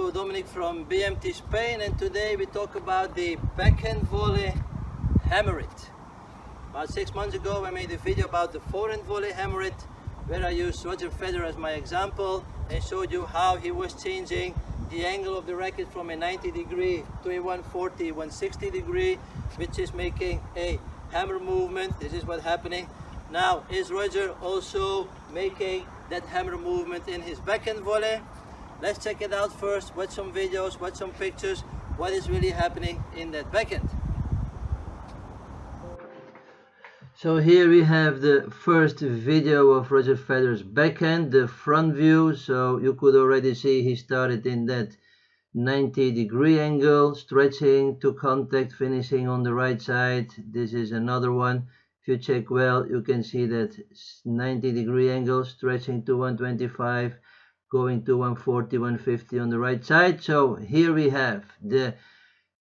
to Dominic from BMT Spain, and today we talk about the backhand volley hammer it. About 6 months ago I made a video about the forehand volley hammer it, where I used Roger Federer as my example and showed you how he was changing the angle of the racket from a 90 degree to a 140, 160 degree, which is making a hammer movement. This is what's happening. Now, is Roger also making that hammer movement in his backhand volley? Let's check it out first. Watch some videos, watch some pictures, what is really happening in that backhand. So here we have the first video of Roger Federer's backhand, the front view. So you could already see he started in that 90 degree angle, stretching to contact, finishing on the right side. This is another one. If you check well, you can see that 90 degree angle, stretching to 125, going to 140, 150 on the right side. So here we have the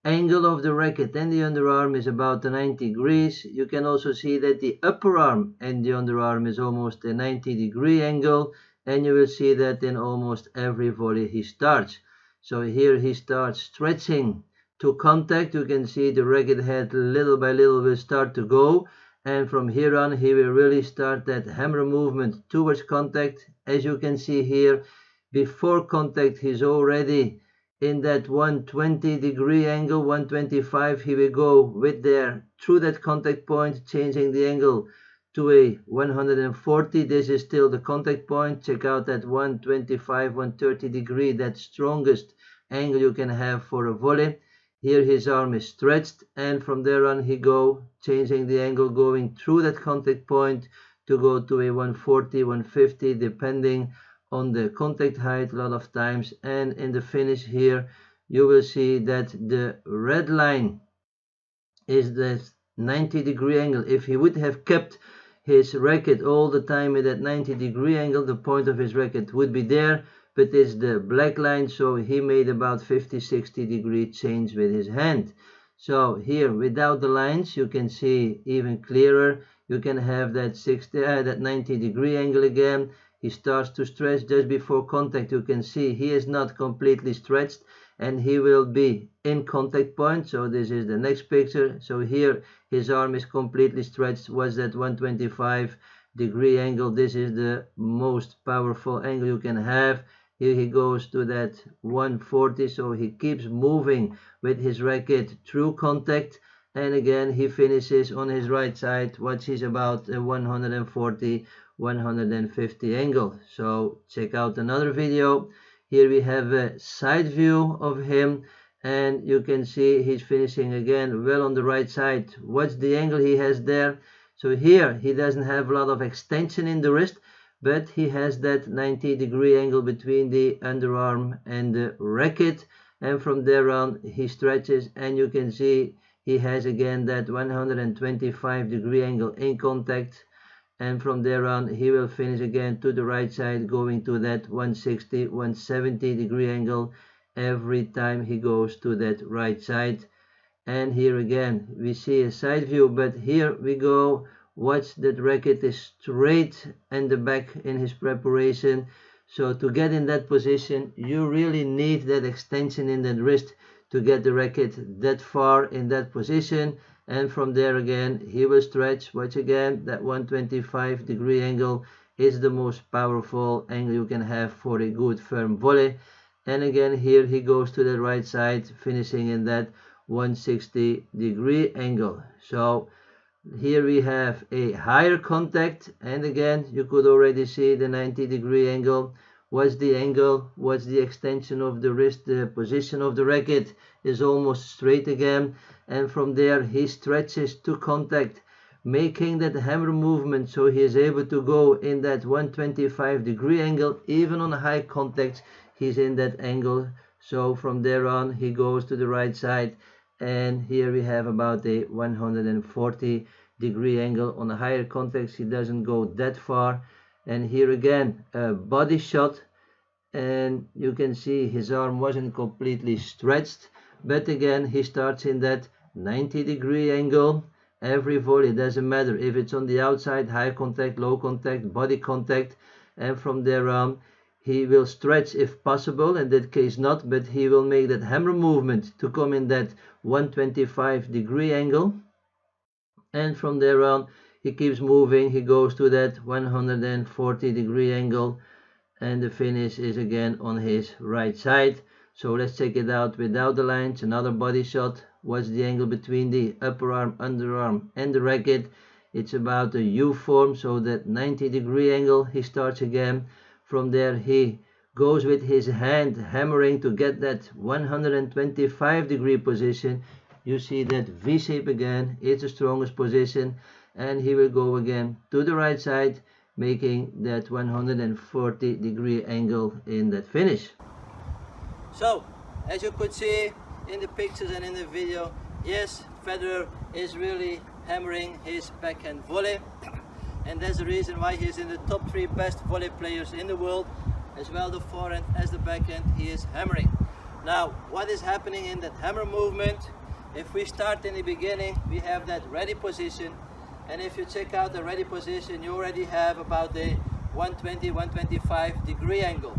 angle of the racket and the underarm is about 90 degrees. You can also see that the upper arm and the underarm is almost a 90 degree angle, and you will see that in almost every volley he starts. So here he starts stretching to contact. You can see the racket head little by little will start to go, and from here on he will really start that hammer movement towards contact. As you can see here, before contact he's already in that 120 degree angle, 125. He will go with there through that contact point, changing the angle to a 140. This is still the contact point. Check out that 125, 130 degree, that strongest angle you can have for a volley. Here his arm is stretched, and from there on he go changing the angle, going through that contact point to go to a 140, 150, depending on the contact height a lot of times. And in the finish here you will see that the red line is that 90 degree angle. If he would have kept his racket all the time at that 90 degree angle, the point of his racket would be there, but it's the black line, so he made about 50-60 degree change with his hand. So here without the lines you can see even clearer. You can have that 90 degree angle again. He starts to stretch just before contact. You can see he is not completely stretched, and he will be in contact point. So this is the next picture. So here his arm is completely stretched. Was that 125 degree angle? This is the most powerful angle you can have. Here he goes to that 140, so he keeps moving with his racket through contact, and again he finishes on his right side, which is about a 140, 150 angle. So check out another video. Here we have a side view of him, and you can see he's finishing again well on the right side. What's the angle he has there? So here he doesn't have a lot of extension in the wrist, but he has that 90 degree angle between the underarm and the racket, and from there on he stretches, and you can see he has again that 125 degree angle in contact, and from there on he will finish again to the right side, going to that 160, 170 degree angle every time he goes to that right side. And here again we see a side view, but here we go. Watch that racket is straight and the back in his preparation. So to get in that position you really need that extension in that wrist to get the racket that far in that position. And from there again he will stretch. Watch again, that 125 degree angle is the most powerful angle you can have for a good firm volley. And again here he goes to the right side, finishing in that 160 degree angle. So here we have a higher contact, and again you could already see the 90 degree angle. What's the angle? What's the extension of the wrist? The position of the racket is almost straight again, and from there he stretches to contact, making that hammer movement, so he is able to go in that 125 degree angle. Even on high contact he's in that angle. So from there on he goes to the right side, and here we have about a 140 degree angle. On a higher context he doesn't go that far. And here again a body shot, and you can see his arm wasn't completely stretched, but again he starts in that 90 degree angle every volley. Doesn't matter if it's on the outside, high contact, low contact, body contact, and from there on he will stretch if possible, in that case not, but he will make that hammer movement to come in that 125-degree angle. And from there on, he keeps moving, he goes to that 140-degree angle, and the finish is again on his right side. So let's check it out without the lines. Another body shot. What's the angle between the upper arm, underarm, and the racket? It's about a U form, so that 90-degree angle. He starts again. From there he goes with his hand hammering to get that 125-degree position. You see that V shape again. It's the strongest position, and he will go again to the right side, making that 140-degree angle in that finish. So, as you could see in the pictures and in the video, yes, Federer is really hammering his backhand volley, and that's the reason why he's in the top 3 best volley players in the world. As well the forehand as the backhand, he is hammering. Now, what is happening in that hammer movement? If we start in the beginning, we have that ready position, and if you check out the ready position, you already have about the 120-125-degree angle.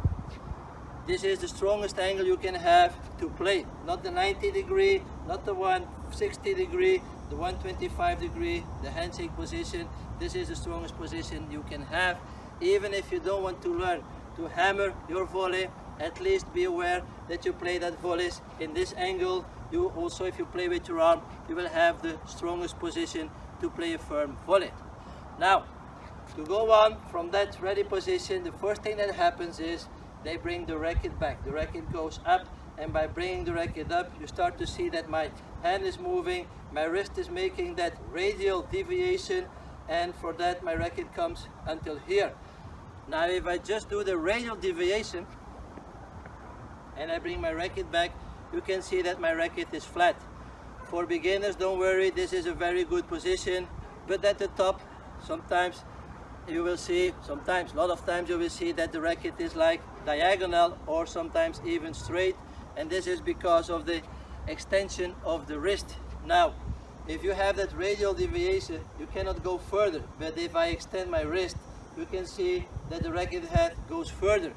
This is the strongest angle you can have to play, not the 90-degree, not the 160-degree, the 125-degree, the handshake position. This is the strongest position you can have. Even if you don't want to learn to hammer your volley, at least be aware that you play that volleys in this angle. You also, if you play with your arm, you will have the strongest position to play a firm volley. Now, to go on from that ready position, the first thing that happens is they bring the racket back. The racket goes up, and by bringing the racket up, you start to see that my hand is moving, my wrist is making that radial deviation, and for that my racket comes until here. Now if I just do the radial deviation and I bring my racket back, you can see that my racket is flat. For beginners, don't worry, this is a very good position, but at the top sometimes you will see, a lot of times you will see that the racket is like diagonal or sometimes even straight, and this is because of the extension of the wrist. Now, if you have that radial deviation, you cannot go further, but if I extend my wrist, you can see that the racket head goes further.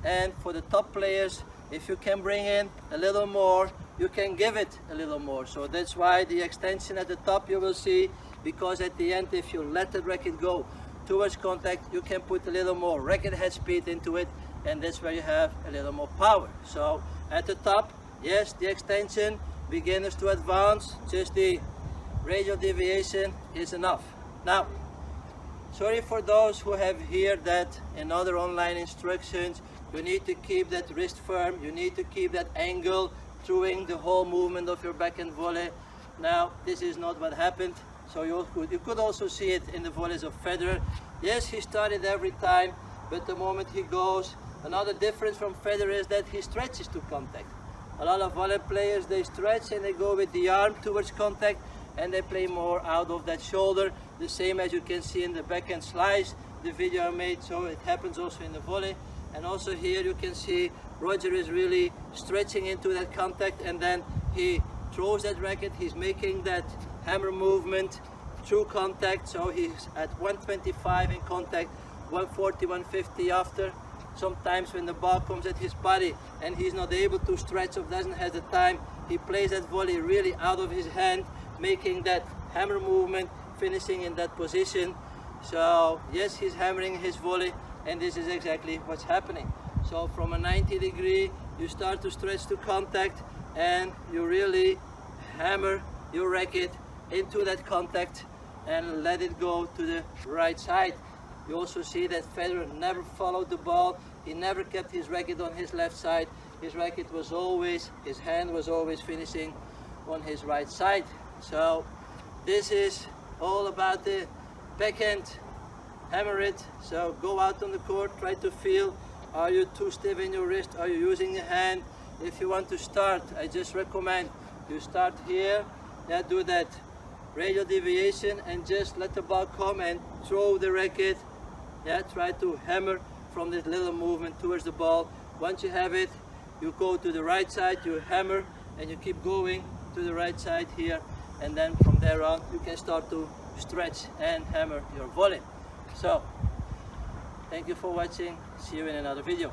And for the top players, if you can bring in a little more, you can give it a little more. So that's why the extension at the top you will see, because at the end, if you let the racket go towards contact, you can put a little more racket head speed into it, and that's where you have a little more power. So at the top, yes, the extension, beginners to advanced, just the radial deviation is enough. Now, sorry for those who have heard that in other online instructions, you need to keep that wrist firm, you need to keep that angle throughout the whole movement of your backhand volley. Now, this is not what happened. So you could also see it in the volleys of Federer. Yes, he started every time, but the moment he goes, another difference from Federer is that he stretches to contact. A lot of volley players, they stretch and they go with the arm towards contact, and they play more out of that shoulder, the same as you can see in the backhand slice, the video I made, so it happens also in the volley. And also here you can see Roger is really stretching into that contact, and then he throws that racket, he's making that hammer movement through contact, so he's at 125 in contact, 140, 150 after. Sometimes when the ball comes at his body and he's not able to stretch or doesn't have the time, he plays that volley really out of his hand, making that hammer movement, finishing in that position. So yes, he's hammering his volley, and this is exactly what's happening. So from a 90 degree, you start to stretch to contact, and you really hammer your racket into that contact and let it go to the right side. You also see that Federer never followed the ball, he never kept his racket on his left side. His racket was always, his hand was always finishing on his right side. So this is all about the backhand, hammer it. So go out on the court, try to feel, are you too stiff in your wrist, are you using your hand? If you want to start, I just recommend you start here, do that radial deviation and just let the ball come and throw the racket. Try to hammer from this little movement towards the ball. Once you have it, you go to the right side, you hammer, and you keep going to the right side here, and then from there on you can start to stretch and hammer your volley. So thank you for watching, see you in another video.